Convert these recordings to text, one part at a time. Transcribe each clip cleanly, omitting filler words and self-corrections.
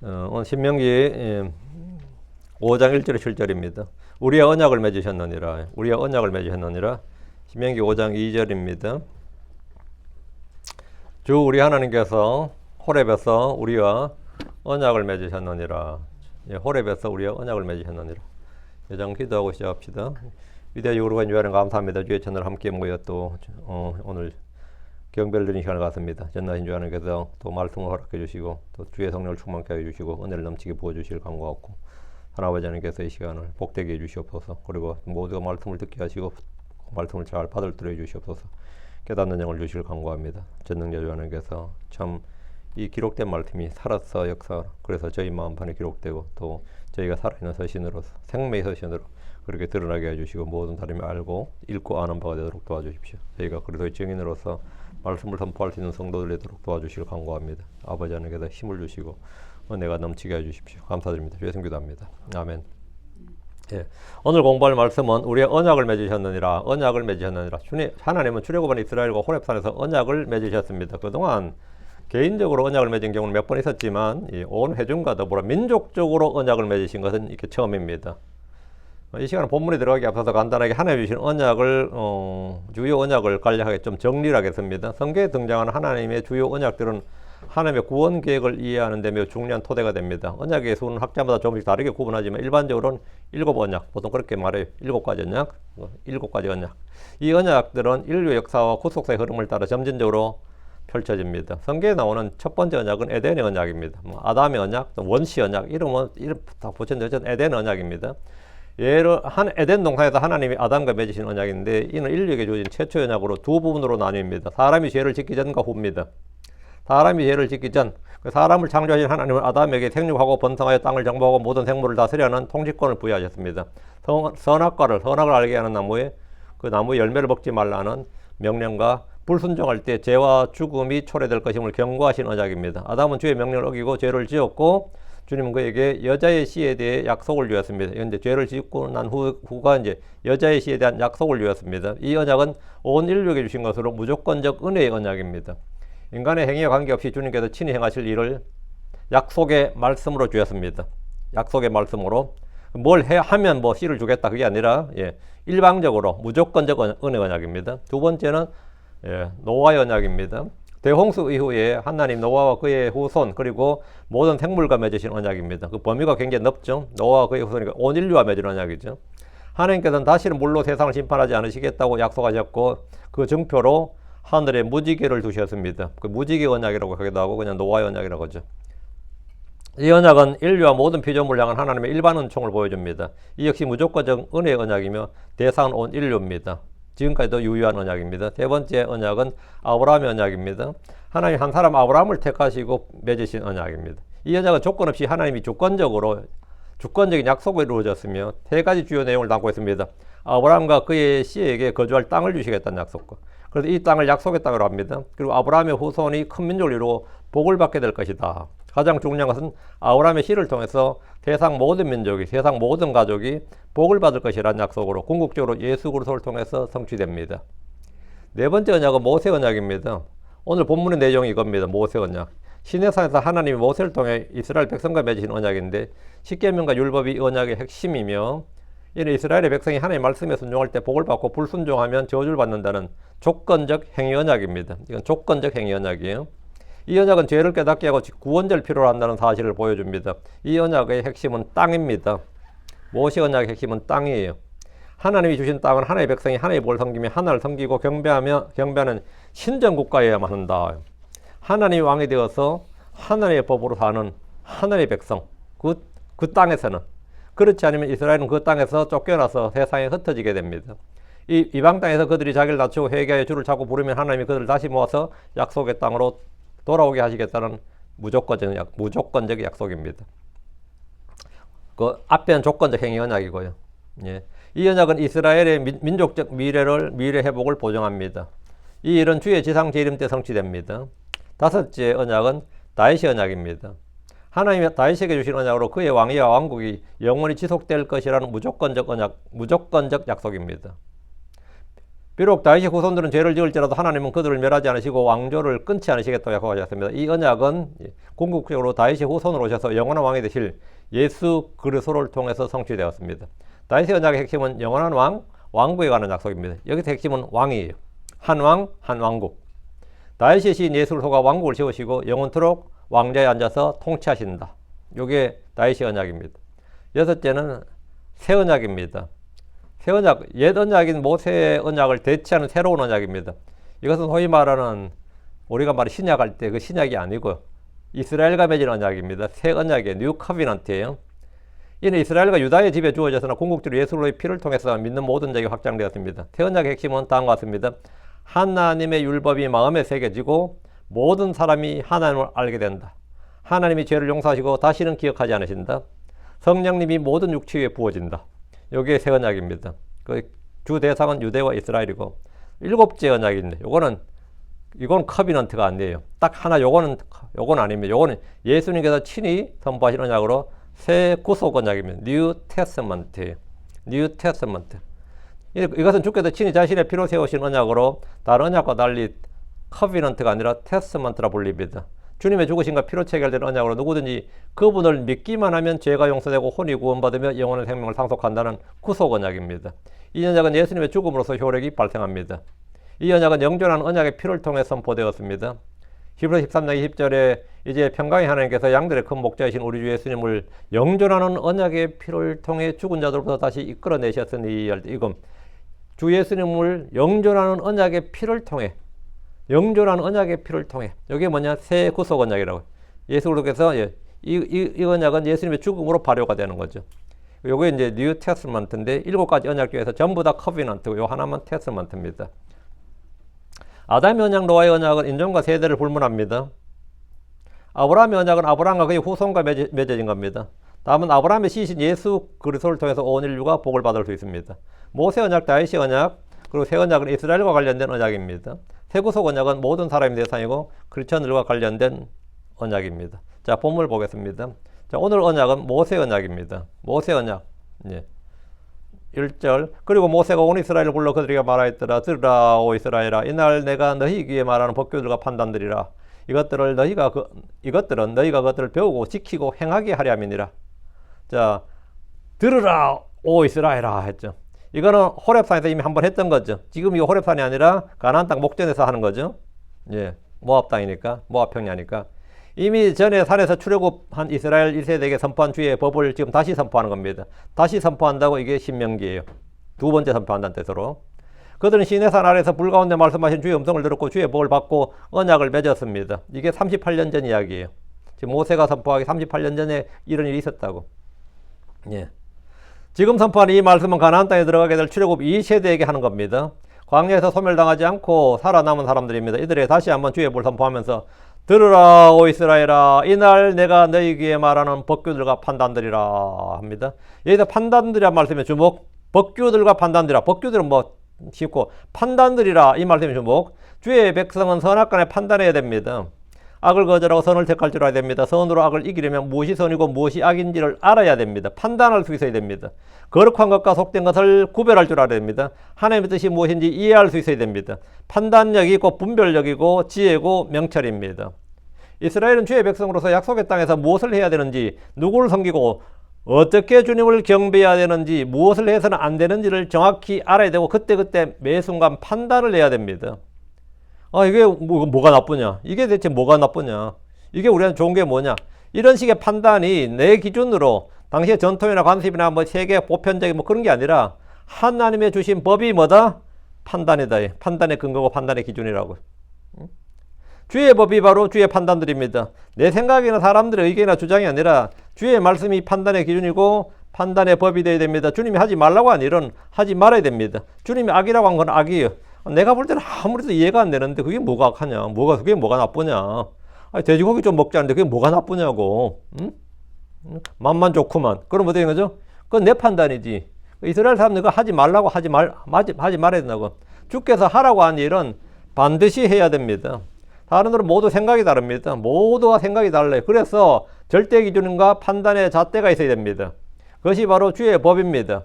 오늘 신명기 5장 1절의 7절입니다. 우리의 언약을 맺으셨느니라. 우리의 언약을 맺으셨느니라. 신명기 5장 2절입니다. 주 우리 하나님께서 호렙에서 우리와 언약을 맺으셨느니라. 호렙에서 우리와 언약을 맺으셨느니라. 여장 기도하고 시작합시다. 위대한 유로가 유하는 감사합니다. 주의 천을 함께 모여 또 오늘 경배를 드리는 시간을 갖습니다. 전나신 주 하나님께서 또 말씀을 허락해 주시고 또 주의 성령을 충만케 해 주시고 은혜를 넘치게 부어 주실 간구하고 하나님 하나님께서 이 시간을 복되게 해 주시옵소서. 그리고 모두가 말씀을 듣게 하시고 말씀을 잘 받아들여 해 주시옵소서. 깨닫는 영을 주실 간구합니다. 전능자 주 하나님께서 참 이 기록된 말씀이 살아서 역사 그래서 저희 마음판에 기록되고 또 저희가 살아있는 서신으로서 생명의 서신으로 그렇게 드러나게 해주시고 모든 사람이 알고 읽고 아는 바가 되도록 도와주십시오. 저희가 그리스도의 증인으로서 말씀을 선포할 수 있는 성도들 되도록 도와주시길 간구합니다. 아버지 하나님께서 힘을 주시고 은혜가 넘치게 해주십시오. 감사드립니다. 주의 성기도합니다. 아멘. 예. 오늘 공부할 말씀은 우리의 언약을 맺으셨느니라. 언약을 맺으셨느니라. 하나님은 출애굽한 이스라엘과 호렙산에서 언약을 맺으셨습니다. 그동안 개인적으로 언약을 맺은 경우는 몇 번 있었지만 온 회중과 더불어 민족적으로 언약을 맺으신 것은 이게 처음입니다. 이 시간은 본문에 들어가기 앞서서 간단하게 하나님 주신 언약을 주요 언약을 간략하게 좀 정리를 하겠습니다. 성경에 등장하는 하나님의 주요 언약들은 하나님의 구원 계획을 이해하는 데 매우 중요한 토대가 됩니다. 언약의 수는 학자마다 조금씩 다르게 구분하지만 일반적으로는 7언약, 보통 그렇게 말해요. 7가지 언약, 7가지 언약. 이 언약들은 인류 역사와 구속사의 흐름을 따라 점진적으로 펼쳐집니다. 성경에 나오는 첫 번째 언약은 에덴의 언약입니다. 아담의 언약, 원시 언약, 이름 다 붙였는데 에덴 언약입니다. 한 에덴 동산에서 하나님이 아담과 맺으신 언약인데 이는 인류에게 주어진 최초의 언약으로 두 부분으로 나뉩니다. 사람이 죄를 짓기 전과 후입니다. 사람이 죄를 짓기 전, 사람을 창조하신 하나님은 아담에게 생육하고 번성하여 땅을 정복하고 모든 생물을 다스려하는 통치권을 부여하셨습니다. 선악을 알게 하는 나무에 그 나무의 열매를 먹지 말라는 명령과 불순종할 때 죄와 죽음이 초래될 것임을 경고하신 언약입니다. 아담은 주의 명령을 어기고 죄를 지었고 주님은 그에게 여자의 씨에 대해 약속을 주었습니다. 그런데 죄를 짓고 난 후가 이제 여자의 씨에 대한 약속을 주었습니다. 이 언약은 온 인류에게 주신 것으로 무조건적 은혜의 언약입니다. 인간의 행위와 관계없이 주님께서 친히 행하실 일을 약속의 말씀으로 주었습니다. 약속의 말씀으로 뭘 하면 뭐 씨를 주겠다 그게 아니라 일방적으로 무조건적 은혜 언약입니다. 두 번째는 노아의 언약입니다. 대홍수 이후에 하나님 노아와 그의 후손 그리고 모든 생물과 맺으신 언약입니다. 그 범위가 굉장히 넓죠. 노아와 그의 후손이니까 온 인류와 맺은 언약이죠. 하나님께서는 다시는 물로 세상을 심판하지 않으시겠다고 약속하셨고 그 증표로 하늘에 무지개를 두셨습니다. 그 무지개 언약이라고 하기도 하고 그냥 노아의 언약이라고 하죠. 이 언약은 인류와 모든 피조물을 향한 하나님의 일반 은총을 보여줍니다. 이 역시 무조건적 은혜의 언약이며 대상은 온 인류입니다. 지금까지도 유효한 언약입니다. 세 번째 언약은 아브라함의 언약입니다. 하나님 한 사람 아브라함을 택하시고 맺으신 언약입니다. 이 언약은 조건 없이 하나님이 주권적인 약속을 이루어졌으며 세 가지 주요 내용을 담고 있습니다. 아브라함과 그의 씨에게 거주할 땅을 주시겠다는 약속과 그래서 이 땅을 약속의 땅으로 합니다. 그리고 아브라함의 후손이 큰 민족을 이루고 복을 받게 될 것이다. 가장 중요한 것은 아브라함의 씨를 통해서 세상 모든 민족이, 세상 모든 가족이 복을 받을 것이라는 약속으로 궁극적으로 예수 그리스도를 통해서 성취됩니다. 네 번째 언약은 모세 언약입니다. 오늘 본문의 내용이 이겁니다. 모세 언약. 시내산에서 하나님이 모세를 통해 이스라엘 백성과 맺으신 언약인데 십계명과 율법이 이 언약의 핵심이며 이는 이스라엘의 백성이 하나님의 말씀에 순종할 때 복을 받고 불순종하면 저주를 받는다는 조건적 행위 언약입니다. 이건 조건적 행위 언약이에요. 이 언약은 죄를 깨닫게 하고 구원자를 필요로 한다는 사실을 보여줍니다. 이 언약의 핵심은 땅입니다. 모세 언약의 핵심은 땅이에요. 하나님이 주신 땅은 하나님의 백성이 하나님의 복을 섬기며 하나님을 섬기고 경배하는 신정국가여야만 한다. 하나님이 왕이 되어서 하나님의 법으로 사는 하나님의 백성, 그 땅에서는 그렇지 않으면 이스라엘은 그 땅에서 쫓겨나서 세상에 흩어지게 됩니다. 이 이방 땅에서 그들이 자기를 낮추고 회개하여 주를 찾고 부르면 하나님이 그들을 다시 모아서 약속의 땅으로 돌아오게 하시겠다는 무조건적 약속입니다. 그 앞에는 조건적 행위 언약이고요. 이 언약은 이스라엘의 민족적 미래 회복을 보증합니다. 이 일은 주의 지상 재림 때 성취됩니다. 다섯째 언약은 다윗의 언약입니다. 하나님이 다윗에게 주신 언약으로 그의 왕위와 왕국이 영원히 지속될 것이라는 무조건적 약속입니다. 비록 다윗의 후손들은 죄를 지을지라도 하나님은 그들을 멸하지 않으시고 왕조를 끊지 않으시겠다고 약속하셨습니다. 이 언약은 궁극적으로 다윗의 후손으로 오셔서 영원한 왕이 되실 예수 그리스도를 통해서 성취되었습니다. 다윗의 언약의 핵심은 영원한 왕, 왕국에 관한 약속입니다. 여기서 핵심은 왕이에요. 한 왕, 한 왕국. 다윗의 시인 예수를 속아 왕국을 세우시고 영원토록 왕좌에 앉아서 통치하신다. 이게 다윗의 언약입니다. 여섯째는 새 언약입니다. 새 언약, 옛 언약인 모세의 언약을 대체하는 새로운 언약입니다. 이것은 소위 말하는 우리가 말해 신약할 때 그 신약이 아니고 이스라엘과 맺은 언약입니다. 새 언약의 뉴 커비넌트예요. 이는 이스라엘과 유다의 집에 주어졌으나 궁극적으로 예수 그리스도의 피를 통해서 믿는 모든 자에게 확장되었습니다. 새 언약의 핵심은 다음과 같습니다. 하나님의 율법이 마음에 새겨지고 모든 사람이 하나님을 알게 된다. 하나님이 죄를 용서하시고 다시는 기억하지 않으신다. 성령님이 모든 육체 위에 부어진다. 이게 새 언약입니다. 그 주 대상은 유대와 이스라엘이고, 일곱째 언약인데 이건 커비넌트가 아니에요. 딱 하나 요건 아닙니다. 요거는 예수님께서 친히 선포하신 언약으로 새 구속 언약입니다. 뉴 테스먼트예요. 뉴 테스먼트. 이것은 주께서 친히 자신의 피로 세우신 언약으로 다른 언약과 달리 커비넌트가 아니라 테스먼트라 불립니다. 주님의 죽으심과 피로 체결된 언약으로 누구든지 그분을 믿기만 하면 죄가 용서되고 혼이 구원받으며 영원한 생명을 상속한다는 구속 언약입니다. 이 언약은 예수님의 죽음으로서 효력이 발생합니다. 이 언약은 영존한 언약의 피를 통해 선포되었습니다. 히브리서 13장 20절에 이제 평강의 하나님께서 양들의 큰 목자이신 우리 주 예수님을 영존하는 언약의 피를 통해 죽은 자들로부터 다시 이끌어내셨으니 이건 주 예수님을 영존하는 언약의 피를 통해 이게 뭐냐? 새 구속 언약이라고. 예수 그리스도께서 이 언약은 예수님의 죽음으로 발효가 되는 거죠. 요게 이제 뉴 테스먼트인데 7가지 언약 중에서 전부 다 커비넌트고 요 하나만 테스먼트입니다. 아담의 언약, 노아의 언약은 인종과 세대를 불문합니다. 아브라함의 언약은 아브라함과 그의 후손과 맺어진 겁니다. 다음은 아브라함의 시신 예수 그리스도를 통해서 온 인류가 복을 받을 수 있습니다. 모세 언약, 다윗의 언약, 그리고 새 언약은 이스라엘과 관련된 언약입니다. 새 구속 언약은 모든 사람의 대상이고 크리스천들과 관련된 언약입니다. 자, 본문을 보겠습니다. 자, 오늘 언약은 모세 언약입니다. 모세 언약. 1절. 그리고 모세가 온 이스라엘을 불러 그들에게 말하였더라. 들으라 오 이스라엘아, 이날 내가 너희 귀에 말하는 법규들과 판단들이라. 이것들은 너희가 그것들을 배우고 지키고 행하게 하려 함이니라. 자, 들으라 오 이스라엘아 했죠. 이거는 호렙산에서 이미 한번 했던 거죠. 지금 이 호렙산이 아니라 가나안 땅 목전에서 하는 거죠. 모압 땅이니까, 모압 평야니까. 이미 전에 산에서 출애굽한 이스라엘 1세대에게 선포한 주의 법을 지금 다시 선포하는 겁니다. 다시 선포한다고 이게 신명기예요. 두 번째 선포한다는 뜻으로. 그들은 시내산 아래에서 불 가운데 말씀하신 주의 음성을 들었고 주의 법을 받고 언약을 맺었습니다. 이게 38년 전 이야기예요. 지금 모세가 선포하기 38년 전에 이런 일이 있었다고. 지금 선포하는 이 말씀은 가나안 땅에 들어가게 될 출애굽 2세대에게 하는 겁니다. 광야에서 소멸당하지 않고 살아남은 사람들입니다. 이들에게 다시 한번 주의 법을 선포하면서 들으라 오 이스라엘아, 이날 내가 너희 귀에 말하는 법규들과 판단들이라 합니다. 여기서 판단들이란 말씀에 주목. 법규들과 판단들이라. 법규들은 뭐 쉽고 판단들이라 이 말씀에 주목. 주의 백성은 선악간에 판단해야 됩니다. 악을 거절하고 선을 택할 줄 알아야 됩니다. 선으로 악을 이기려면 무엇이 선이고 무엇이 악인지를 알아야 됩니다. 판단할 수 있어야 됩니다. 거룩한 것과 속된 것을 구별할 줄 알아야 됩니다. 하나님의 뜻이 무엇인지 이해할 수 있어야 됩니다. 판단력이 있고 분별력이고 지혜고 명철입니다. 이스라엘은 주의 백성으로서 약속의 땅에서 무엇을 해야 되는지, 누구를 섬기고 어떻게 주님을 경배해야 되는지, 무엇을 해서는 안 되는지를 정확히 알아야 되고 그때그때 매 순간 판단을 해야 됩니다. 이게 뭐가 나쁘냐? 이게 대체 뭐가 나쁘냐? 이게 우리한테 좋은 게 뭐냐? 이런 식의 판단이 내 기준으로 당시의 전통이나 관습이나 뭐 세계 보편적인 뭐 그런 게 아니라 하나님의 주신 법이 뭐다? 판단이다. 판단의 근거고 판단의 기준이라고. 주의 법이 바로 주의 판단들입니다. 내 생각이나 사람들의 의견이나 주장이 아니라 주의 말씀이 판단의 기준이고 판단의 법이 되어야 됩니다. 주님이 하지 말라고 한 일은 하지 말아야 됩니다. 주님이 악이라고 한 건 악이에요. 내가 볼 때는 아무래도 이해가 안 되는데 그게 뭐가 악하냐? 그게 뭐가 나쁘냐? 돼지고기 좀 먹자는데 그게 뭐가 나쁘냐고. 응? 맛만 좋구만. 그럼 어떻게 된 거죠? 그건 내 판단이지. 이스라엘 사람들과 하지 말라고 하지 말아야 된다고. 주께서 하라고 한 일은 반드시 해야 됩니다. 사람들은 모두 생각이 다릅니다. 모두가 생각이 달라요. 그래서 절대 기준과 판단의 잣대가 있어야 됩니다. 그것이 바로 주의 법입니다.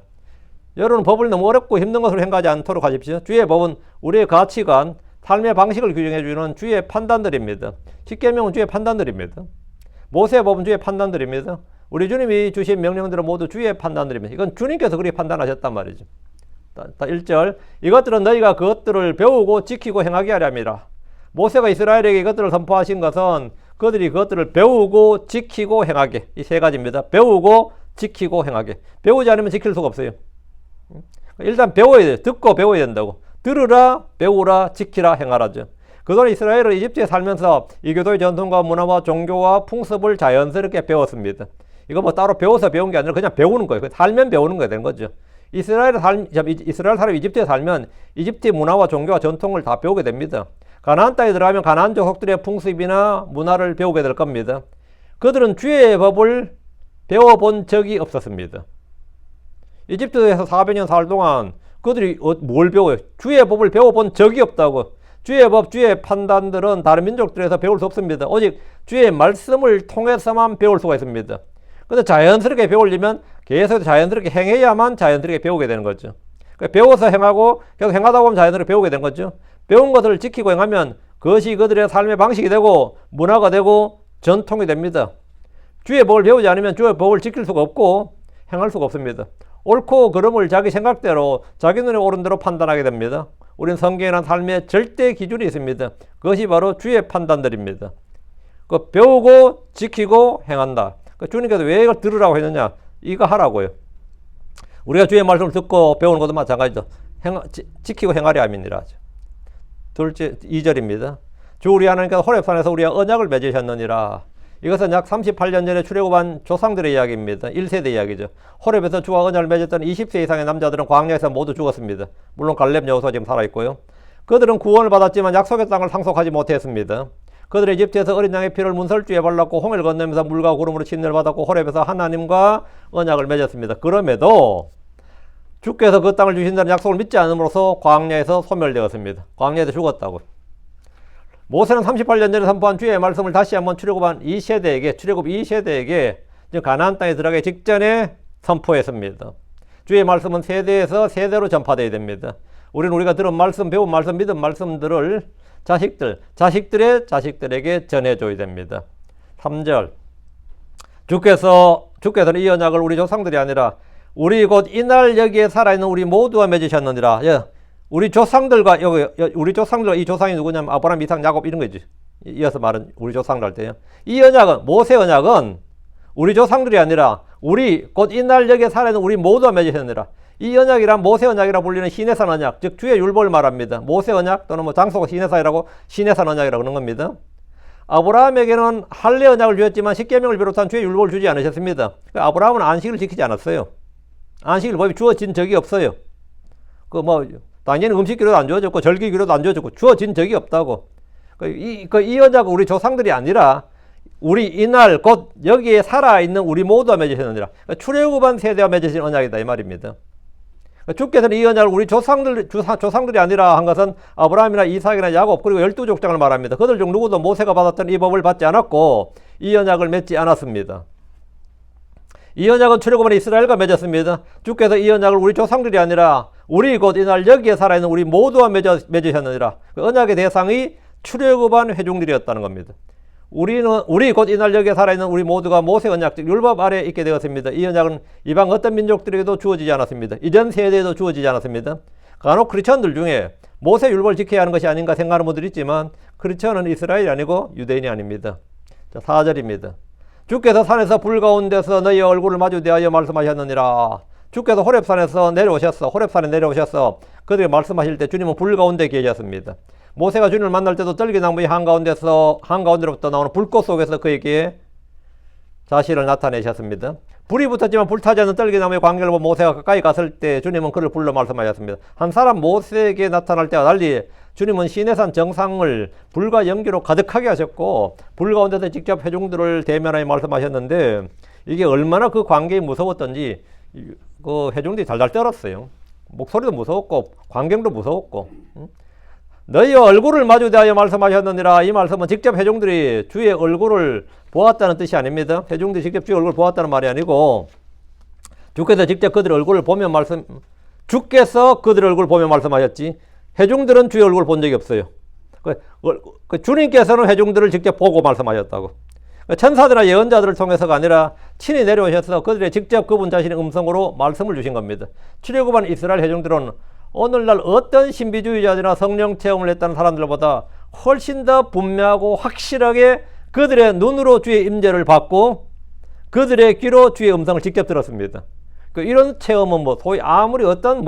여러분 법을 너무 어렵고 힘든 것으로 행하지 않도록 하십시오. 주의 법은 우리의 가치관, 삶의 방식을 규정해주는 주의 판단들입니다. 십계명은 주의 판단들입니다. 모세의 법은 주의 판단들입니다. 우리 주님이 주신 명령들은 모두 주의 판단들입니다. 이건 주님께서 그렇게 판단하셨단 말이죠. 1절 이것들은 너희가 그것들을 배우고 지키고 행하게 하려 함이라. 모세가 이스라엘에게 이것들을 선포하신 것은 그들이 그것들을 배우고 지키고 행하게, 이 세 가지입니다. 배우고 지키고 행하게. 배우지 않으면 지킬 수가 없어요. 일단 배워야 돼요. 듣고 배워야 된다고. 들으라, 배우라, 지키라, 행하라죠. 그동안 이스라엘은 이집트에 살면서 이교도의 전통과 문화와 종교와 풍습을 자연스럽게 배웠습니다. 이거 뭐 따로 배워서 배운 게 아니라 그냥 배우는 거예요. 살면 배우는 거야 되는 거죠. 이스라엘 사람이 이집트에 살면 이집트의 문화와 종교와 전통을 다 배우게 됩니다. 가나안 땅에 들어가면 가나안 족속들의 풍습이나 문화를 배우게 될 겁니다. 그들은 주의 법을 배워본 적이 없었습니다. 이집트에서 400년 살 동안 그들이 뭘 배워요? 주의 법을 배워본 적이 없다고. 주의 법, 주의 판단들은 다른 민족들에서 배울 수 없습니다. 오직 주의 말씀을 통해서만 배울 수가 있습니다. 근데 자연스럽게 배우려면 계속 자연스럽게 행해야만 자연스럽게 배우게 되는 거죠. 그러니까 배워서 행하고 계속 행하다 보면 자연스럽게 배우게 되는 거죠. 배운 것을 지키고 행하면 그것이 그들의 삶의 방식이 되고 문화가 되고 전통이 됩니다. 주의 법을 배우지 않으면 주의 법을 지킬 수가 없고 행할 수가 없습니다. 옳고 그름을 자기 생각대로 자기 눈에 오른 대로 판단하게 됩니다. 우리는 성경이란 삶의 절대 기준이 있습니다. 그것이 바로 주의 판단들입니다. 그 배우고 지키고 행한다. 주님께서 왜 이걸 들으라고 했느냐? 이거 하라고요. 우리가 주의 말씀을 듣고 배우는 것도 마찬가지죠. 지키고 행하려 함이니라. 둘째 2절입니다. 주 우리 하나님께서 호렙산에서 우리와 언약을 맺으셨느니라. 이것은 약 38년 전에 출애굽한 조상들의 이야기입니다. 1세대 이야기죠. 호렙에서 주와 언약을 맺었던 20세 이상의 남자들은 광야에서 모두 죽었습니다. 물론 갈렙 여호수아 지금 살아있고요. 그들은 구원을 받았지만 약속의 땅을 상속하지 못했습니다. 그들의 이집트에서 어린 양의 피를 문설주에 발랐고 홍해를 건너면서 물과 구름으로 침례를 받았고 호렙에서 하나님과 언약을 맺었습니다. 그럼에도 주께서 그 땅을 주신다는 약속을 믿지 않음으로써 광야에서 소멸되었습니다. 광야에서 죽었다고. 모세는 38년 전에 선포한 주의 말씀을 다시 한번 출애굽 2세대에게 가나안 땅에 들어가기 직전에 선포했습니다. 주의 말씀은 세대에서 세대로 전파되어야 됩니다. 우리가 들은 말씀, 배운 말씀, 믿은 말씀들을 자식들의 자식들에게 전해줘야 됩니다. 3절 주께서는 이 언약을 우리 조상들이 아니라 우리 곧 이날 여기에 살아있는 우리 모두와 맺으셨느니라. 우리 조상들과 이 조상이 누구냐면 아브라함, 이삭, 야곱 이런 거지. 이어서 말은 우리 조상들 할 때요. 이 언약은 모세 언약은 우리 조상들이 아니라 우리 곧 이날 여기에 살아있는 우리 모두와 맺으셨느니라. 이 언약이란 모세 언약이라 불리는 시내산 언약, 즉 주의 율법을 말합니다. 모세 언약 또는 장소가 시내산이라고 시내산 언약이라고 그러는 겁니다. 아브라함에게는 할례 언약을 주었지만 십계명을 비롯한 주의 율법을 주지 않으셨습니다. 아브라함은 안식을 지키지 않았어요. 안식일 법이 주어진 적이 없어요. 당연히 음식기로도 안 주어졌고 절기기로도 안 주어졌고 주어진 적이 없다고. 이 언약은 우리 조상들이 아니라 우리 이날 곧 여기에 살아있는 우리 모두와 맺으셨느니라. 출애굽한 세대와 맺으신 언약이다 이 말입니다. 주께서는 이 언약을 우리 조상들이 아니라 한 것은 아브라함이나 이삭이나 야곱 그리고 12족장을 말합니다. 그들 중 누구도 모세가 받았던 이 법을 받지 않았고 이 언약을 맺지 않았습니다. 이 언약은 출애굽한 이스라엘과 맺었습니다. 주께서 이 언약을 우리 조상들이 아니라 우리 곧 이날 여기에 살아있는 우리 모두와 맺으셨느니라. 그 언약의 대상이 출애굽한 회중들이었다는 겁니다. 우리 곧 이날 여기에 살아있는 우리 모두가 모세 언약, 즉 율법 아래에 있게 되었습니다. 이 언약은 이방 어떤 민족들에게도 주어지지 않았습니다. 이전 세대에도 주어지지 않았습니다. 간혹 크리스천들 중에 모세 율법을 지켜야 하는 것이 아닌가 생각하는 분들이 있지만 크리스천은 이스라엘이 아니고 유대인이 아닙니다. 자, 4절입니다. 주께서 산에서 불 가운데서 너희의 얼굴을 마주 대하여 말씀하셨느니라. 주께서 호렙산에 내려오셨어. 그들이 말씀하실 때 주님은 불 가운데 계셨습니다. 모세가 주님을 만날 때도 떨기나무의 한가운데로부터 나오는 불꽃 속에서 그에게 자신을 나타내셨습니다. 불이 붙었지만 불타지 않는 떨기나무의 광경을 보고 모세가 가까이 갔을 때 주님은 그를 불러 말씀하셨습니다. 한 사람 모세에게 나타날 때와 달리 주님은 시내산 정상을 불과 연기로 가득하게 하셨고 불 가운데서 직접 회중들을 대면하여 말씀하셨는데 이게 얼마나 그 광경이 무서웠던지 그 회중들이 달달 떨었어요. 목소리도 무서웠고 광경도 무서웠고. 너희 얼굴을 마주 대하여 말씀하셨느니라. 이 말씀은 직접 회중들이 주의 얼굴을 보았다는 뜻이 아닙니다. 회중들이 직접 주의 얼굴을 보았다는 말이 아니고 주께서 직접 그들의 얼굴을 보며 주께서 그들 얼굴 보며 말씀하셨지 회중들은 주의 얼굴 본 적이 없어요. 주님께서는 회중들을 직접 보고 말씀하셨다고. 천사들이나 예언자들을 통해서가 아니라 친히 내려오셔서 그들의 직접 그분 자신의 음성으로 말씀을 주신 겁니다. 출애굽한 이스라엘 회중들은 오늘날 어떤 신비주의자들이나 성령 체험을 했다는 사람들보다 훨씬 더 분명하고 확실하게 그들의 눈으로 주의 임재를 받고 그들의 귀로 주의 음성을 직접 들었습니다. 이런 체험은 소위 아무리 어떤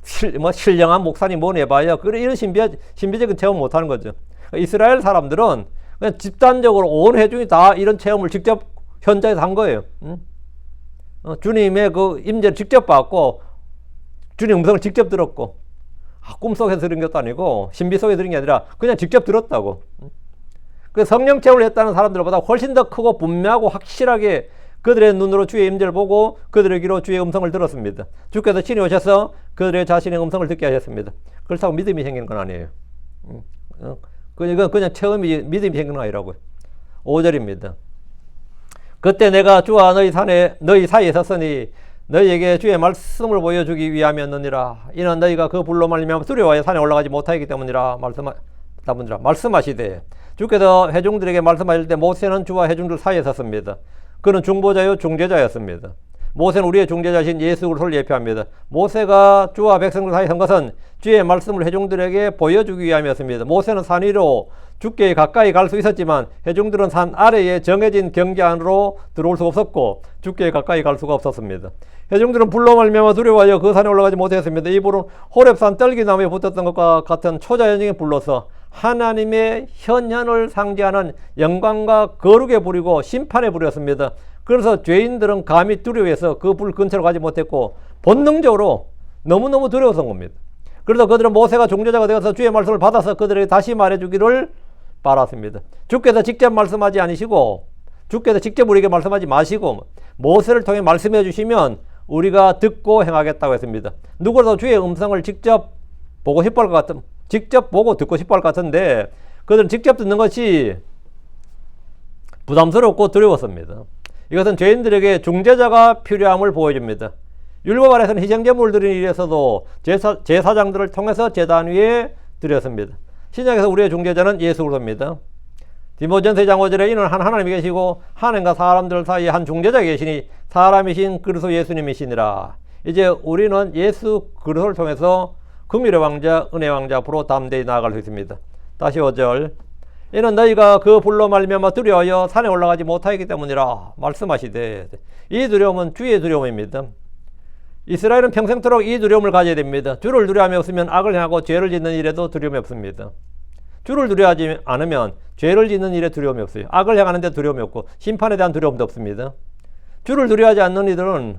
신령한 목사님 내봐야 이런 신비적인 체험 못 하는 거죠. 이스라엘 사람들은 그냥 집단적으로 온 회중이 다 이런 체험을 직접 현장에서 한 거예요. 주님의 그 임재를 직접 받고 주님 음성을 직접 들었고 꿈속에서 들은 것도 아니고 신비 속에 들은 게 아니라 그냥 직접 들었다고. 그 성령 체험을 했다는 사람들보다 훨씬 더 크고 분명하고 확실하게 그들의 눈으로 주의 임재를 보고 그들의 귀로 주의 음성을 들었습니다. 주께서 친히 오셔서 그들의 자신의 음성을 듣게 하셨습니다. 그렇다고 믿음이 생기는 건 아니에요. 이건 그냥 체험이 믿음이 생기는 건 아니라고요. 5절입니다. 그때 내가 주와 너희 사이에 섰으니 너희에게 주의 말씀을 보여주기 위함이었느니라. 이는 너희가 그 불로 말미암아 두려워하여 산에 올라가지 못하기 때문이라. 말씀하시되 주께서 회중들에게 말씀하실 때 모세는 주와 회중들 사이에 섰습니다. 그는 중보자요 중재자였습니다. 모세는 우리의 중재자신 예수 그리스도를 예표합니다. 모세가 주와 백성들 사이에 선 것은 주의 말씀을 회중들에게 보여주기 위함이었습니다. 모세는 산 위로 주께 가까이 갈 수 있었지만 회중들은 산 아래에 정해진 경계 안으로 들어올 수 없었고 주께 가까이 갈 수가 없었습니다. 회중들은 불로 말미암아 두려워하여 그 산에 올라가지 못했습니다. 이 불은 호렙산 떨기나무에 붙었던 것과 같은 초자연적인 불로서 하나님의 현현을 상징하는 영광과 거룩의 불이고 심판의 불이었습니다. 그래서 죄인들은 감히 두려워해서 그 불 근처로 가지 못했고 본능적으로 너무너무 두려워서 겁니다. 그래서 그들은 모세가 중재자가 되어서 주의 말씀을 받아서 그들에게 다시 말해주기를 바랐습니다. 주께서 직접 말씀하지 않으시고 주께서 직접 우리에게 말씀하지 마시고 모세를 통해 말씀해 주시면 우리가 듣고 행하겠다고 했습니다. 누구라도 주의 음성을 직접 보고 싶어 할 것 같은, 직접 보고 듣고 싶어 할 것 같은데 그들은 직접 듣는 것이 부담스럽고 두려웠습니다. 이것은 죄인들에게 중재자가 필요함을 보여줍니다. 율법 아래서는 희생제물을 드리는 일에서도 제사장들을 통해서 제단 위에 드렸습니다. 신약에서 우리의 중재자는 예수 그리스도입니다. 디모전서 2장 5절에 이는 한 하나님이 계시고 하나님과 사람들 사이에 한 중재자가 계시니 사람이신 그리스도 예수님이시니라. 이제 우리는 예수 그리스도를 통해서 긍휼의 왕자, 은혜의 왕자 앞으로 담대히 나아갈 수 있습니다. 다시 5절. 이는 너희가 그 불로 말미암아 두려워하여 산에 올라가지 못하기 때문이라. 말씀하시되 이 두려움은 주의 두려움입니다. 이스라엘은 평생토록 이 두려움을 가져야 됩니다. 주를 두려움이 없으면 악을 행하고 죄를 짓는 일에도 두려움이 없습니다. 주를 두려워하지 않으면 죄를 짓는 일에 두려움이 없어요. 악을 행하는데 두려움이 없고 심판에 대한 두려움도 없습니다. 주를 두려워하지 않는 이들은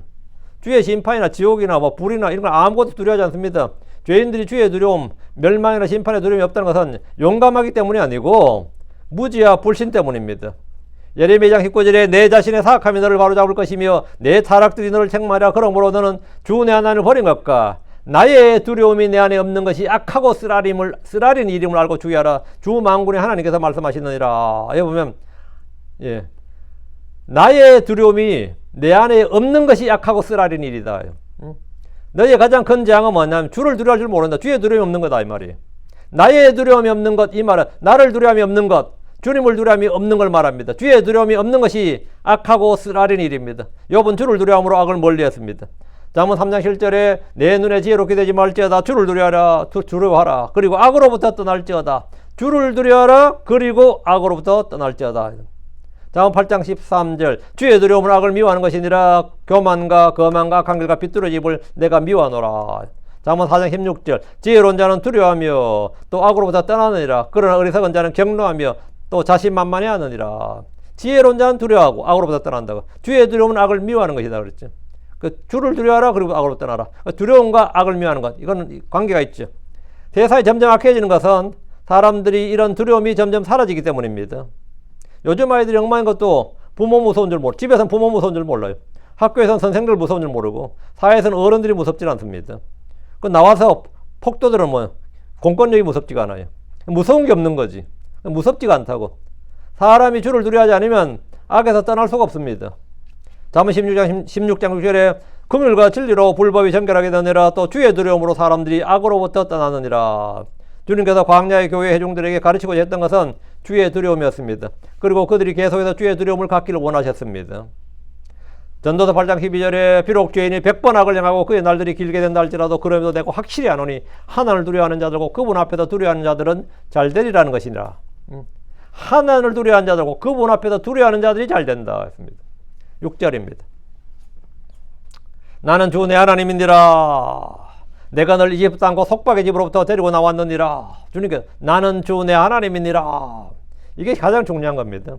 주의 심판이나 지옥이나 불이나 이런 걸 아무것도 두려워하지 않습니다. 죄인들이 주의 두려움, 멸망이나 심판의 두려움이 없다는 것은 용감하기 때문이 아니고 무지와 불신 때문입니다. 예레미야 2장 19절에 내 자신의 사악함이 너를 바로잡을 것이며 내 타락들이 너를 책망하라. 그러므로 너는 주 내 하나님을 버린 것과 나의 두려움이 내 안에 없는 것이 악하고 쓰라린 일임을 알고 주의하라. 주 만군의 하나님께서 말씀하시느니라. 여기 보면 나의 두려움이 내 안에 없는 것이 악하고 쓰라린 일이다. 너의 가장 큰 재앙은 뭐냐면 주를 두려워할 줄 모른다. 주의 두려움이 없는 거다 이 말이에요. 나의 두려움이 없는 것, 이 말은 나를 두려움이 없는 것, 주님을 두려움이 없는 걸 말합니다. 주의 두려움이 없는 것이 악하고 쓰라린 일입니다. 욥은 주를 두려움으로 악을 멀리했습니다. 잠언 3장 7절에 내 눈에 지혜롭게 되지 말지어다. 주를 두려워하라. 그리고 악으로부터 떠날지어다. 주를 두려워하라. 그리고 악으로부터 떠날지어다. 잠언 8장 13절 주의 두려움은 악을 미워하는 것이니라. 교만과 거만과 악한 길과 비뚤어진 입을 내가 미워하노라. 잠언 4장 16절 지혜로운 자는 두려워하며 또 악으로부터 떠나느니라. 그러나 어리석은 자는 경노하며 또 자신만만해하느니라. 지혜로운 자는 두려워하고 악으로부터 떠난다고. 주의 두려움은 악을 미워하는 것이다 그랬죠. 주를 두려워하라. 그리고 악으로 떠나라. 두려움과 악을 미워하는 것, 이건 관계가 있죠. 세상이 점점 악해지는 것은 사람들이 이런 두려움이 점점 사라지기 때문입니다. 요즘 아이들이 엉망인 것도 부모 무서운 줄 모르고, 집에서는 부모 무서운 줄 몰라요. 학교에서는 선생들 무서운 줄 모르고, 사회에서는 어른들이 무섭지 않습니다. 나와서 폭도들은 공권력이 무섭지가 않아요. 무서운 게 없는 거지. 무섭지가 않다고. 사람이 주를 두려워하지 않으면 악에서 떠날 수가 없습니다. 잠언 16장 6절에 긍휼과 진리로 불법이 정결하게 되느니라. 또 주의 두려움으로 사람들이 악으로부터 떠나느니라. 주님께서 광야의 교회 회중들에게 가르치고자 했던 것은 주의 두려움이었습니다. 그리고 그들이 계속해서 주의 두려움을 갖기를 원하셨습니다. 전도서 8장 12절에 비록 죄인이 100번 악을 행하고 그의 날들이 길게 된다 할지라도 그럼에도 내가 확실히 아노니 하나님을 두려워하는 자들고 그분 앞에서 두려워하는 자들은 잘 되리라는 것이니라. 하나님을 두려워하는 자들고 그분 앞에서 두려워하는 자들이 잘 된다 했습니다. 6절입니다. 나는 주 내 하나님이니라. 내가 널 이집트 땅과 속박의 집으로부터 데리고 나왔느니라. 주님께서 나는 주 내 하나님이니라. 이게 가장 중요한 겁니다.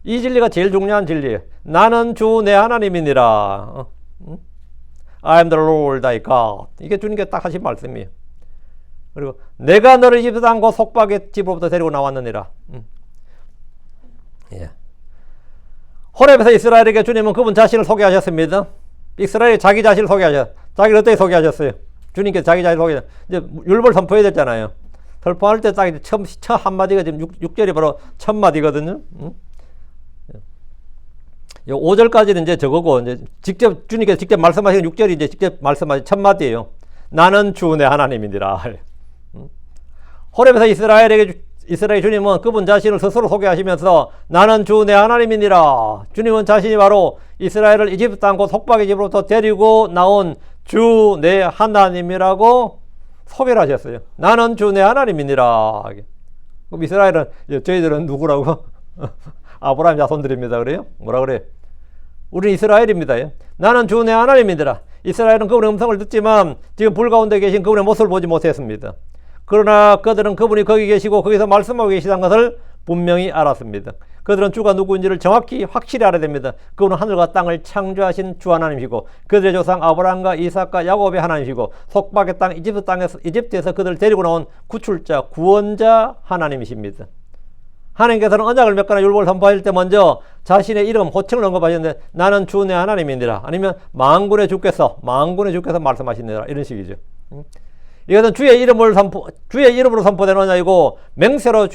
이 진리가 제일 중요한 진리예요. 나는 주 내 하나님이니라. I am the Lord thy God. 이게 주님께서 딱 하신 말씀이에요. 그리고 내가 너를 이집트 땅과 속박의 집으로부터 데리고 나왔느니라. 예. 호렙에서 이스라엘에게 주님은 그분 자신을 소개하셨습니다. 이스라엘이 자기 자신을 소개하셨어요. 자기를 어떻게 소개하셨어요? 주님께서 자기 자신을 소개하셨어요. 이제 율법을 선포해야 됐잖아요. 선포할 때 딱 첫 한마디가 지금 6절이 바로 첫 마디거든요. 5절까지는 이제 저거고, 이제 직접, 주님께서 직접 말씀하신 6절이 이제 직접 말씀하신 첫 마디예요. 나는 주 내 하나님이니라. 호렙에서 이스라엘 주님은 그분 자신을 스스로 소개하시면서 나는 주 내 하나님이니라. 주님은 자신이 바로 이스라엘을 이집트 땅 곧 속박의 집으로부터 데리고 나온 주 내 하나님이라고 소개를 하셨어요. 나는 주 내 하나님이니라. 그럼 이스라엘은, 저희들은 누구라고? 아브라함 자손들입니다. 그래요? 뭐라 그래요? 우리는 이스라엘입니다. 나는 주 내 하나님이니라. 이스라엘은 그분의 음성을 듣지만 지금 불 가운데 계신 그분의 모습을 보지 못했습니다. 그러나 그들은 그분이 거기 계시고 거기서 말씀하고 계시다는 것을 분명히 알았습니다. 그들은 주가 누구인지를 정확히 확실히 알아야 됩니다. 그분은 하늘과 땅을 창조하신 주 하나님이시고 그들의 조상 아브라함과 이삭과 야곱의 하나님이시고 속박의 땅 이집트에서 그들을 데리고 나온 구출자 구원자 하나님이십니다. 하나님께서는 언약을 맺거나 율법을 선포할 때 먼저 자신의 이름 호칭을 언급하셨는데 나는 주 내 하나님이니라. 아니면 만군의 주께서 말씀하시니라. 이런 식이죠. 이것은 주의 이름으로 선포된 언약이고 맹세로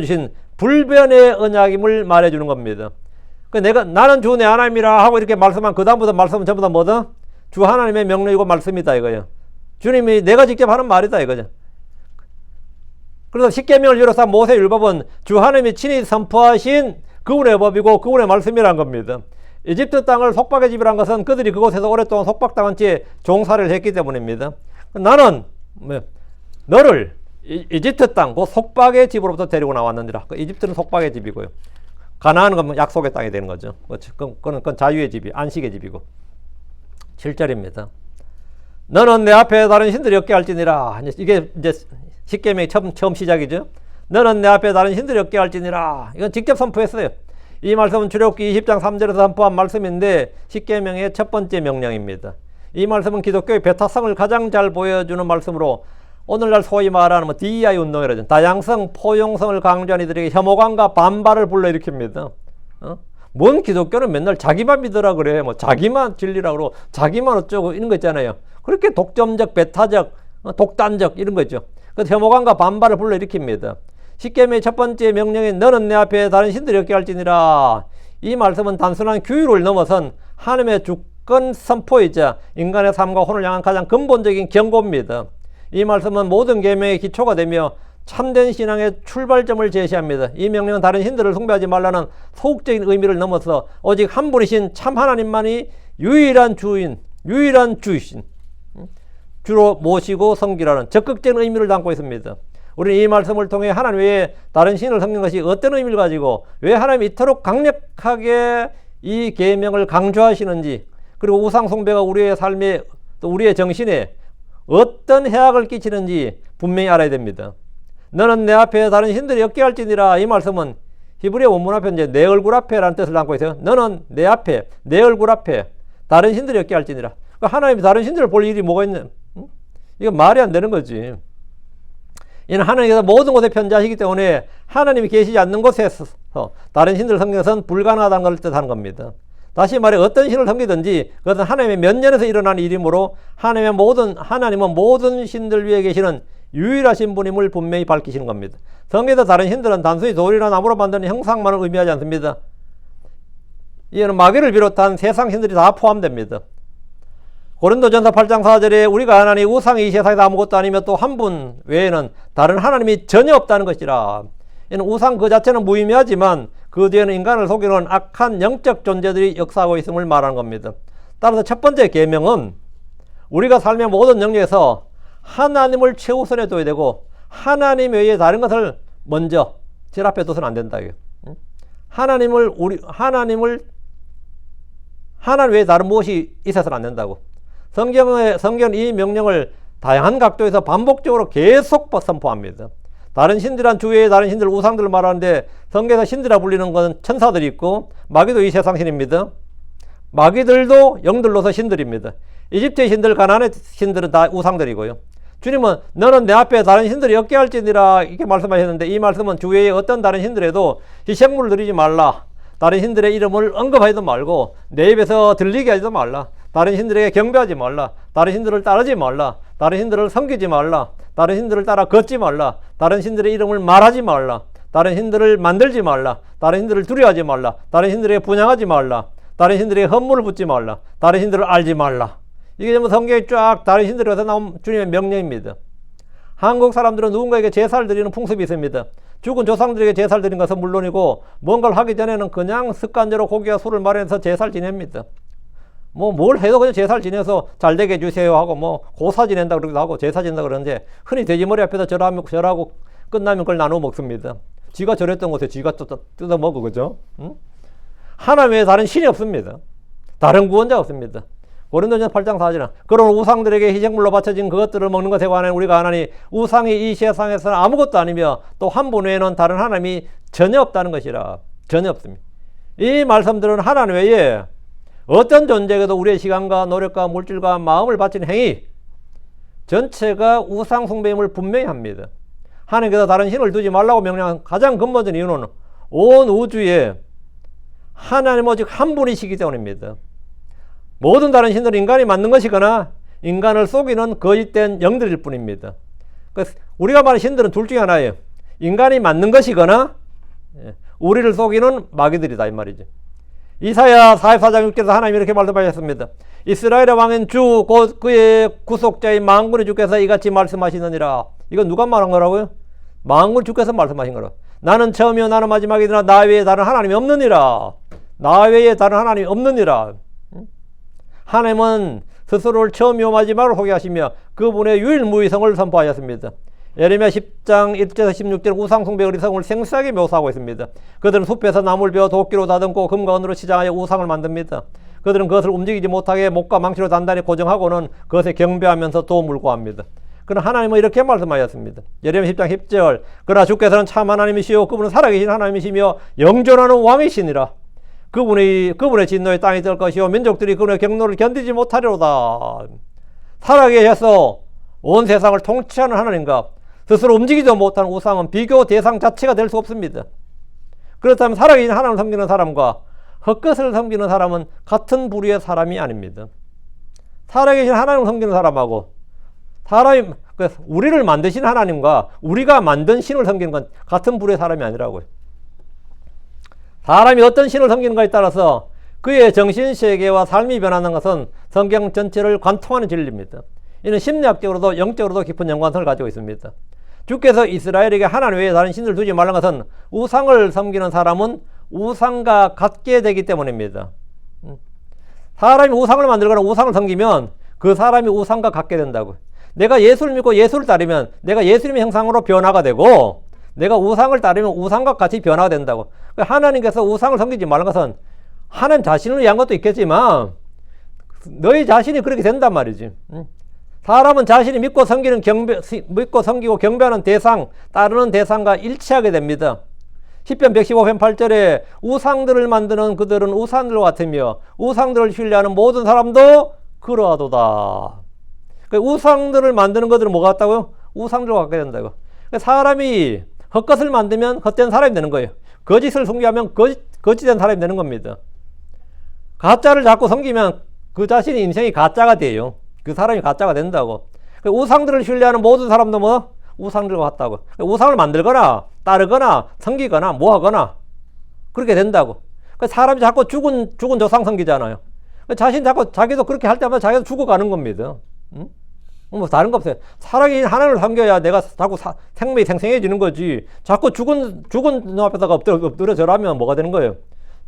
주신 불변의 언약임을 말해주는 겁니다. 나는 주 내 하나님이라 하고 이렇게 말씀한 그 다음부터 말씀은 전부 다 뭐다? 주 하나님의 명령이고 말씀이다 이거예요. 주님이 내가 직접 하는 말이다 이거죠. 그래서 십계명을 비롯한 모세 율법은 주 하나님이 친히 선포하신 그분의 법이고 그분의 말씀이란 겁니다. 이집트 땅을 속박의 집이란 것은 그들이 그곳에서 오랫동안 속박당한 채 종살이를 했기 때문입니다. 나는 너를 이집트 땅 그 속박의 집으로부터 데리고 나왔느니라. 이집트는 속박의 집이고요. 가나안은 건 약속의 땅이 되는 거죠. 그건 자유의 집이 안식의 집이고. 7절입니다. 너는 내 앞에 다른 신들이 없게 할지니라. 이게 이제 십계명이 처음 시작이죠. 너는 내 앞에 다른 신들이 없게 할지니라. 이건 직접 선포했어요. 이 말씀은 출애굽기 20장 3절에서 선포한 말씀인데 십계명의 첫 번째 명령입니다. 이 말씀은 기독교의 배타성을 가장 잘 보여주는 말씀으로 오늘날 소위 말하는 DEI 운동이라죠. 다양성, 포용성을 강조한 이들에게 혐오감과 반발을 불러일으킵니다. 뭔 기독교는 맨날 자기만 믿으라 그래. 자기만 진리라고 그러고 자기만 어쩌고 이런 거 있잖아요. 그렇게 독점적, 배타적, 독단적 이런 거 있죠. 그 혐오감과 반발을 불러일으킵니다. 십계명의 첫 번째 명령인 너는 내 앞에 다른 신들이 없게 할지니라. 이 말씀은 단순한 규율을 넘어선 하나님의 주권 선포이자 인간의 삶과 혼을 향한 가장 근본적인 경고입니다. 이 말씀은 모든 계명의 기초가 되며 참된 신앙의 출발점을 제시합니다. 이 명령은 다른 신들을 숭배하지 말라는 소극적인 의미를 넘어서 오직 한 분이신 참 하나님만이 유일한 주이신 주로 모시고 섬기라는 적극적인 의미를 담고 있습니다. 우리는 이 말씀을 통해 하나님 외에 다른 신을 섬기는 것이 어떤 의미를 가지고 왜 하나님이 이토록 강력하게 이 계명을 강조하시는지, 그리고 우상 숭배가 우리의 삶에 또 우리의 정신에 어떤 해악을 끼치는지 분명히 알아야 됩니다. 너는 내 앞에 다른 신들이 없게 할지니라. 이 말씀은 히브리어 원문 앞에 이제 내 얼굴 앞에라는 뜻을 담고 있어요. 너는 내 앞에, 내 얼굴 앞에 다른 신들이 없게 할지니라. 그러니까 하나님이 다른 신들을 볼 일이 뭐가 있냐? 이건 말이 안 되는 거지. 이는 하나님께서 모든 곳에 편지하시기 때문에 하나님이 계시지 않는 곳에서 다른 신들을 섬기는 것은 불가능하다는 걸 뜻하는 겁니다. 다시 말해 어떤 신을 섬기든지 그것은 하나님의 면전에서 일어나는 일이므로 하나님은 모든 신들 위에 계시는 유일하신 분임을 분명히 밝히시는 겁니다. 성경에서 다른 신들은 단순히 돌이나 나무로 만드는 형상만을 의미하지 않습니다. 이에는 마귀를 비롯한 세상 신들이 다 포함됩니다. 고린도전서 8장 4절에 우리가 하나니 우상이 이 세상에 아무것도 아니며 또 한 분 외에는 다른 하나님이 전혀 없다는 것이라. 이는 우상 그 자체는 무의미하지만 그 뒤에는 인간을 속이는 악한 영적 존재들이 역사하고 있음을 말하는 겁니다. 따라서 첫 번째 계명은 우리가 삶의 모든 영역에서 하나님을 최우선에 둬야 되고 하나님 외에 다른 것을 먼저 제일 앞에 둬서는 안 된다. 하나님 외에 다른 무엇이 있어서는 안 된다고. 성경은 이 명령을 다양한 각도에서 반복적으로 계속 선포합니다. 다른 신들한 주위에 다른 신들, 우상들을 말하는데 성경에서 신들이라 불리는 건 천사들이 있고 마귀도 이 세상 신입니다. 마귀들도 영들로서 신들입니다. 이집트의 신들, 가나안의 신들은 다 우상들이고요. 주님은 너는 내 앞에 다른 신들이 없게 할지니라 이렇게 말씀하셨는데 이 말씀은 주위에 어떤 다른 신들에도 희생물을 드리지 말라. 다른 신들의 이름을 언급하지도 말고 내 입에서 들리게 하지도 말라. 다른 신들에게 경배하지 말라. 다른 신들을 따르지 말라. 다른 신들을 섬기지 말라. 다른 신들을 따라 걷지 말라. 다른 신들의 이름을 말하지 말라. 다른 신들을 만들지 말라. 다른 신들을 두려워하지 말라. 다른 신들에게 분양하지 말라. 다른 신들에게 헌물을 붓지 말라. 다른 신들을 알지 말라. 이게 전부 성경에 쫙 다른 신들에서 나온 주님의 명령입니다. 한국 사람들은 누군가에게 제사를 드리는 풍습이 있습니다. 죽은 조상들에게 제사를 드리는 것은 물론이고 뭔가를 하기 전에는 그냥 습관대로 고기와 술을 마련해서 제사를 지냅니다. 뭘 해도 그냥 제사를 지내서 잘되게 해주세요 하고 고사 지낸다 그러기도 하고 제사 지낸다 그러는데 흔히 돼지머리 앞에서 절하고 끝나면 그걸 나누어 먹습니다. 지가 절했던 곳에 지가 뜯어 먹어, 그죠? 응? 하나님 외에 다른 신이 없습니다. 다른 구원자 없습니다. 고린도전서 8장 4절은 그런 우상들에게 희생물로 바쳐진 그것들을 먹는 것에 관해 우리가 하나니 우상이 이 세상에서는 아무것도 아니며 또 한 분 외에는 다른 하나님이 전혀 없다는 것이라. 전혀 없습니다. 이 말씀들은 하나님 외에 어떤 존재에게도 우리의 시간과 노력과 물질과 마음을 바치는 행위 전체가 우상 숭배임을 분명히 합니다. 하나님께서 다른 신을 두지 말라고 명령한 가장 근본적인 이유는 온 우주에 하나님 오직 한 분이시기 때문입니다. 모든 다른 신들은 인간이 만든 것이거나 인간을 속이는 거짓된 영들일 뿐입니다. 그래서 우리가 말하는 신들은 둘 중에 하나예요. 인간이 만든 것이거나 우리를 속이는 마귀들이다 이 말이죠. 이사야 44장 6절에서 하나님이 이렇게 말씀하셨습니다. 이스라엘의 왕인 주 곧 그의 구속자인 만군의 주께서 이같이 말씀하시느니라. 이건 누가 말한 거라고요? 만군의 주께서 말씀하신 거라. 나는 처음이요 나는 마지막이니라. 나 외에 다른 하나님이 없느니라. 나 외에 다른 하나님이 없느니라. 하나님은 스스로를 처음이요 마지막으로 소개하시며 그분의 유일무이성을 선포하였습니다. 예레미야 10장 1절에서 16절 우상숭배 어리석음을 생생하게 묘사하고 있습니다. 그들은 숲에서 나무를 베어 도끼로 다듬고 금과 은으로 치장하여 우상을 만듭니다. 그들은 그것을 움직이지 못하게 목과 망치로 단단히 고정하고는 그것에 경배하면서 도움을 구합니다. 그러나 하나님은 이렇게 말씀하셨습니다. 예레미야 10장 10절 그러나 주께서는 참 하나님이시요 그분은 살아계신 하나님이시며 영존하는 왕이시니라. 그분의 진노에 땅이 뜰 것이요 민족들이 그분의 경노를 견디지 못하리로다. 살아계셔서 온 세상을 통치하는 하나님과 스스로 움직이지도 못하는 우상은 비교 대상 자체가 될 수 없습니다. 그렇다면 살아계신 하나님을 섬기는 사람과 헛것을 섬기는 사람은 같은 부류의 사람이 아닙니다. 살아계신 하나님을 섬기는 사람하고 우리를 만드신 하나님과 우리가 만든 신을 섬기는 건 같은 부류의 사람이 아니라고요. 사람이 어떤 신을 섬기는가에 따라서 그의 정신세계와 삶이 변하는 것은 성경 전체를 관통하는 진리입니다. 이는 심리학적으로도 영적으로도 깊은 연관성을 가지고 있습니다. 주께서 이스라엘에게 하나님 외에 다른 신을 두지 말라는 것은 우상을 섬기는 사람은 우상과 같게 되기 때문입니다. 사람이 우상을 만들거나 우상을 섬기면 그 사람이 우상과 같게 된다고요. 내가 예수를 믿고 예수를 따르면 내가 예수님의 형상으로 변화가 되고 내가 우상을 따르면 우상과 같이 변화가 된다고. 하나님께서 우상을 섬기지 말라는 것은 하나님 자신을 위한 것도 있겠지만 너희 자신이 그렇게 된단 말이지. 사람은 자신이 믿고 섬기고 경배하는 대상, 따르는 대상과 일치하게 됩니다. 시편 115편 8절에 우상들을 만드는 그들은 우상들과 같으며 우상들을 신뢰하는 모든 사람도 그러하도다. 우상들을 만드는 것들은 뭐가 같다고요? 우상들과 같게 된다고. 사람이 헛것을 만들면 헛된 사람이 되는 거예요. 거짓을 섬기하면 거짓된 사람이 되는 겁니다. 가짜를 자꾸 섬기면 그 자신의 인생이 가짜가 돼요. 그 사람이 가짜가 된다고. 우상들을 신뢰하는 모든 사람도 우상들과 같다고. 우상을 만들거나 따르거나 섬기거나 뭐하거나 그렇게 된다고. 사람이 자꾸 죽은 조상 섬기잖아요. 자기도 그렇게 할 때마다 자기도 죽어가는 겁니다. 응? 뭐 다른 거 없어요. 살아계신 하나님을 섬겨야 내가 자꾸 생명이 생생해지는 거지. 자꾸 죽은 놈 앞에다가 엎드려 절하면 뭐가 되는 거예요?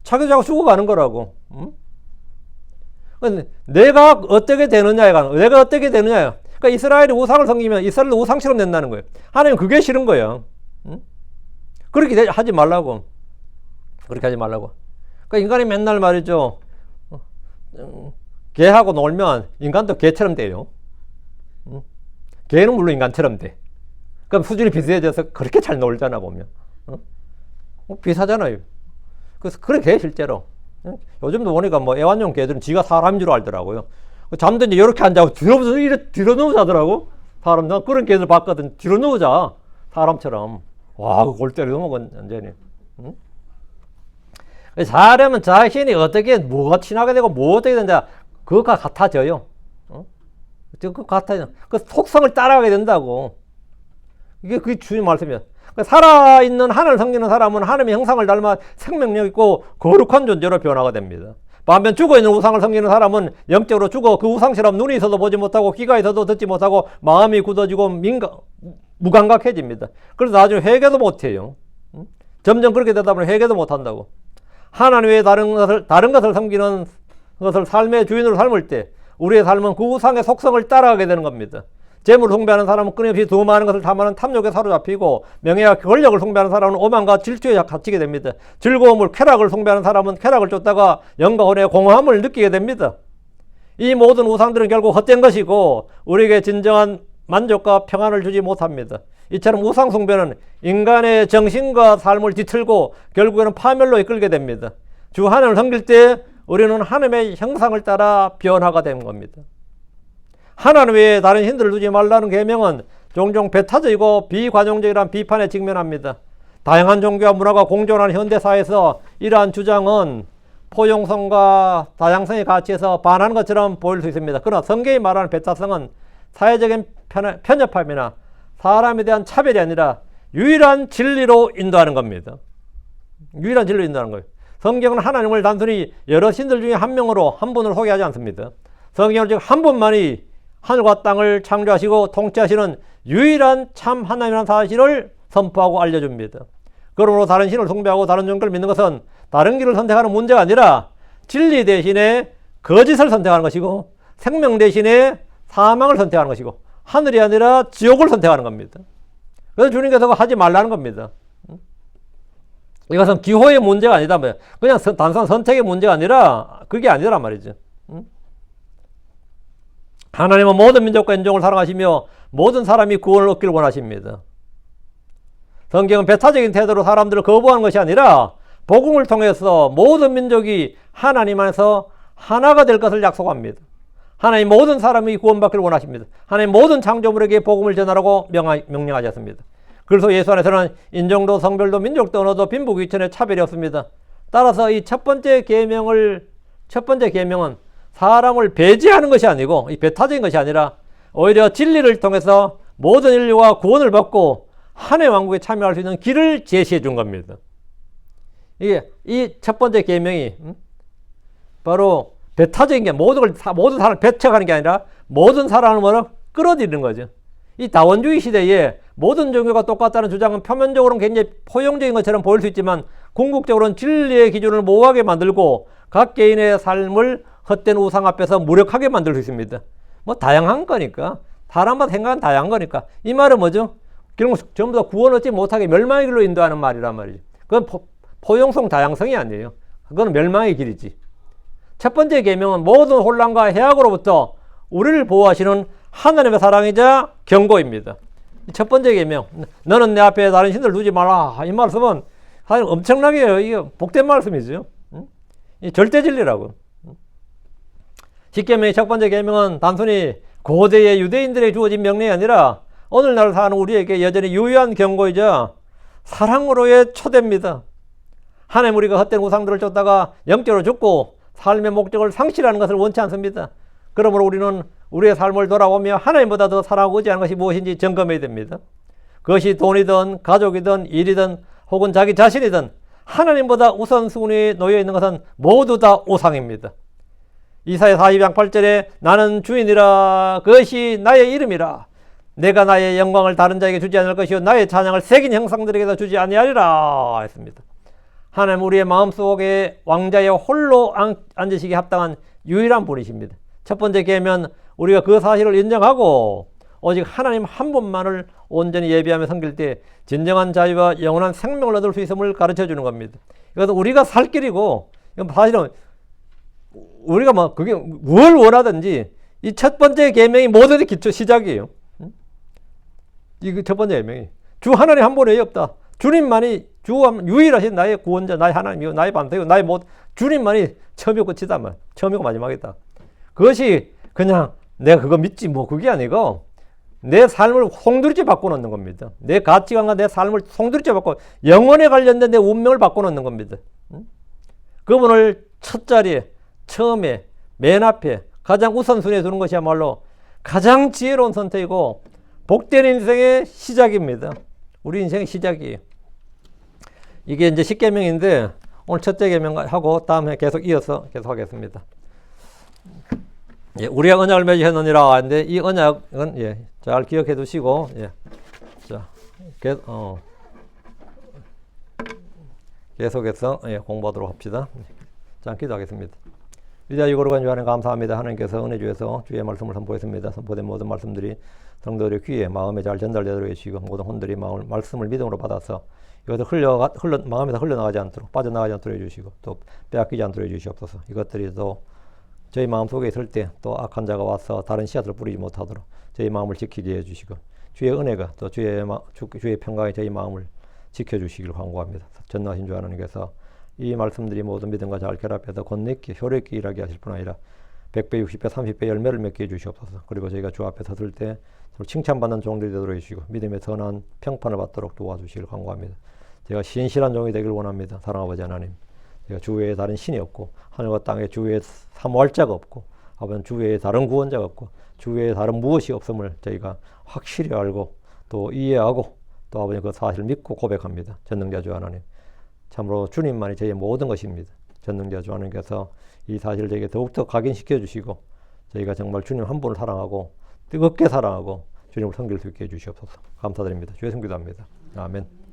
자기도 자꾸 죽어가는 거라고. 응? 내가 어떻게 되느냐에 관한, 내가 어떻게 되느냐요. 그러니까 이스라엘이 우상을 섬기면 이스라엘을 우상처럼 된다는 거예요. 하나님 그게 싫은 거예요. 응? 그렇게 하지 말라고. 그렇게 하지 말라고. 그러니까 인간이 맨날 말이죠. 개하고 놀면 인간도 개처럼 돼요. 응? 개는 물론 인간처럼 돼. 그럼 수준이 비슷해져서 그렇게 잘 놀잖아, 보면. 비슷하잖아요. 그래서 그래, 개 실제로. 요즘도 보니까 뭐 애완용 개들은 지가 사람인 줄 알더라고요. 잠든지 이렇게 앉아고 뒤로 누워 자더라고. 사람, 난 그런 개들 봤거든. 뒤로 누워 자. 사람처럼. 와, 그 골 때려 먹은, 완전히. 응? 사람은 자신이 어떻게, 뭐가 친하게 되고, 뭐 어떻게 된다. 그것과 같아져요. 그거 같아요. 그 속성을 따라가게 된다고. 그게 주님 말씀이에요. 살아있는 하늘을 섬기는 사람은 하나님의 형상을 닮아 생명력 있고 거룩한 존재로 변화가 됩니다. 반면 죽어있는 우상을 섬기는 사람은 영적으로 죽어 그 우상처럼 눈이 있어도 보지 못하고 귀가 있어도 듣지 못하고 마음이 굳어지고 무감각해집니다. 그래서 나중에 회개도 못해요. 점점 그렇게 되다 보면 회개도 못한다고. 하나님 외에 다른 것을 섬기는 것을 삶의 주인으로 삶을 때 우리의 삶은 그 우상의 속성을 따라가게 되는 겁니다. 재물을 숭배하는 사람은 끊임없이 더 많은 것을 탐하는 탐욕에 사로잡히고, 명예와 권력을 숭배하는 사람은 오만과 질투에 갇히게 됩니다. 즐거움을, 쾌락을 숭배하는 사람은 쾌락을 쫓다가 영광의 공허함을 느끼게 됩니다. 이 모든 우상들은 결국 헛된 것이고 우리에게 진정한 만족과 평안을 주지 못합니다. 이처럼 우상 숭배는 인간의 정신과 삶을 뒤틀고 결국에는 파멸로 이끌게 됩니다. 주 하나님을 섬길 때 우리는 하나님의 형상을 따라 변화가 되는 겁니다. 하나님 외에 다른 신들을 두지 말라는 계명은 종종 배타적이고 비관용적이라는 비판에 직면합니다. 다양한 종교와 문화가 공존하는 현대사회에서 이러한 주장은 포용성과 다양성의 가치에서 반하는 것처럼 보일 수 있습니다. 그러나 성경이 말하는 배타성은 사회적인 편협함이나 사람에 대한 차별이 아니라 유일한 진리로 인도하는 겁니다. 유일한 진리로 인도하는 거예요. 성경은 하나님을 단순히 여러 신들 중에 한 명으로, 한 분으로 소개하지 않습니다. 성경은 즉 한 분만이 하늘과 땅을 창조하시고 통치하시는 유일한 참 하나님이라는 사실을 선포하고 알려줍니다. 그러므로 다른 신을 숭배하고 다른 종교를 믿는 것은 다른 길을 선택하는 문제가 아니라 진리 대신에 거짓을 선택하는 것이고 생명 대신에 사망을 선택하는 것이고 하늘이 아니라 지옥을 선택하는 겁니다. 그래서 주님께서 하지 말라는 겁니다. 이것은 기호의 문제가 아니다. 그냥 단순한 선택의 문제가 아니라 그게 아니란 말이죠. 하나님은 모든 민족과 인종을 사랑하시며 모든 사람이 구원을 얻기를 원하십니다. 성경은 배타적인 태도로 사람들을 거부하는 것이 아니라 복음을 통해서 모든 민족이 하나님 안에서 하나가 될 것을 약속합니다. 하나님 모든 사람이 구원받기를 원하십니다. 하나님 모든 창조물에게 복음을 전하라고 명령하셨습니다. 그래서 예수 안에서는 인종도 성별도 민족도 언어도 빈부귀천의 차별이 없습니다. 따라서 이 첫 번째 계명은 사람을 배제하는 것이 아니고 이 배타적인 것이 아니라 오히려 진리를 통해서 모든 인류가 구원을 받고 하나님의 왕국에 참여할 수 있는 길을 제시해 준 겁니다. 이게 이 첫 번째 계명이 바로 배타적인 게 모든 사람을 배척하는 게 아니라 모든 사람을 끌어들이는 거죠. 이 다원주의 시대에 모든 종교가 똑같다는 주장은 표면적으로는 굉장히 포용적인 것처럼 보일 수 있지만 궁극적으로는 진리의 기준을 모호하게 만들고 각 개인의 삶을 헛된 우상 앞에서 무력하게 만들 수 있습니다. 뭐 다양한 거니까, 사람마다 생각은 다양한 거니까. 이 말은 뭐죠? 결국 전부 다 구원 얻지 못하게 멸망의 길로 인도하는 말이란 말이죠. 그건 포용성 다양성이 아니에요. 그건 멸망의 길이지. 첫 번째 계명은 모든 혼란과 해악으로부터 우리를 보호하시는 하나님의 사랑이자 경고입니다. 첫 번째 계명, 너는 내 앞에 다른 신들 두지 마라. 이 말씀은 사실 엄청나게 이게 복된 말씀이죠. 이 절대 진리라고. 십계명의 첫 번째 계명은 단순히 고대의 유대인들에게 주어진 명령이 아니라 오늘날 사는 우리에게 여전히 유효한 경고이자 사랑으로의 초대입니다. 하나님 우리가 헛된 우상들을 쫓다가 영적으로 죽고 삶의 목적을 상실하는 것을 원치 않습니다. 그러므로 우리는 우리의 삶을 돌아보며 하나님보다 더 사랑하고 의지하는 것이 무엇인지 점검해야 됩니다. 그것이 돈이든 가족이든 일이든 혹은 자기 자신이든 하나님보다 우선순위에 놓여 있는 것은 모두 다 우상입니다. 이사야 42장 8절에 나는 주인이라 그것이 나의 이름이라 내가 나의 영광을 다른 자에게 주지 않을 것이요 나의 찬양을 새긴 형상들에게도 주지 아니하리라 했습니다. 하나님 우리의 마음속에 왕자의 홀로 앉으시기 합당한 유일한 분이십니다. 첫 번째 계명 우리가 그 사실을 인정하고 오직 하나님 한 분만을 온전히 예배하며 섬길 때 진정한 자유와 영원한 생명을 얻을 수 있음을 가르쳐 주는 겁니다. 이것은 우리가 살 길이고 사실은 우리가 뭐 그게 뭘 원하든지 이 첫 번째 계명이 모든 기초 시작이에요. 이 첫 번째 계명이 주 하나님 한 분이 없다. 주님만이 유일하신 나의 구원자, 나의 하나님이요, 나의 반석이요, 나의 주님만이 처음이고 끝이다. 처음이고 마지막이다. 그것이 그냥 내가 그거 믿지 뭐 그게 아니고 내 삶을 송두리째 바꿔놓는 겁니다. 내 가치관과 내 삶을 송두리째 바꿔 영혼에 관련된 내 운명을 바꿔놓는 겁니다. 그분을 첫 자리에 처음에 맨 앞에 가장 우선순위에 두는 것이야말로 가장 지혜로운 선택이고 복된 인생의 시작입니다. 우리 인생의 시작이에요. 이게 이제 10계명인데 오늘 첫째 계명하고 다음에 계속 이어서 계속 하겠습니다. 예, 우리가 언약을 맺으셨느니라 하는데 이 언약은 예, 잘 기억해 두시고 예, 자, 계속해서 예, 공부하도록 합시다. 자, 기도하겠습니다. 위대하고 거룩한 주 하나님 감사합니다. 하나님께서 은혜 주에서 주의 말씀을 선포했습니다. 선포된 모든 말씀들이 성도들의 귀에 마음에 잘 전달되도록 해주시고 모든 혼들이 말씀을 믿음으로 받아서 이것을 마음에서 흘러나가지 않도록 빠져나가지 않도록 해주시고 또 빼앗기지 않도록 해주시옵소서. 이것들이 또 저희 마음 속에 있을 때 또 악한 자가 와서 다른 씨앗을 뿌리지 못하도록 저희 마음을 지키게 해주시고 주의 은혜가 또 주의 평강이 저희 마음을 지켜주시기를 간구합니다. 전능하신 주 하나님께서 이 말씀들이 모든 믿음과 잘 결합해서 권내게 효력있게 일하게 하실 뿐 아니라 100배, 60배, 30배 열매를 맺게 해주시옵소서. 그리고 저희가 주 앞에 섰을 때 칭찬받는 종들이 되도록 해주시고 믿음의 선한 평판을 받도록 도와주시기를 간구합니다. 제가 신실한 종이 되길 원합니다. 사랑하는 아버지 하나님, 제가 주 외에 다른 신이 없고 하늘과 땅에 주 외에 사모할 자가 없고 아버지 주 외에 다른 구원자가 없고 주 외에 다른 무엇이 없음을 저희가 확실히 알고 또 이해하고 또 아버지 그 사실을 믿고 고백합니다. 전능자 주 하나님, 참으로 주님만이 저희의 모든 것입니다. 전능자 주 하나님께서 이 사실을 저에게 더욱더 각인시켜 주시고 저희가 정말 주님 한 분을 사랑하고 뜨겁게 사랑하고 주님을 섬길 수 있게 해주시옵소서. 감사드립니다. 주의 성기도합니다. 아멘.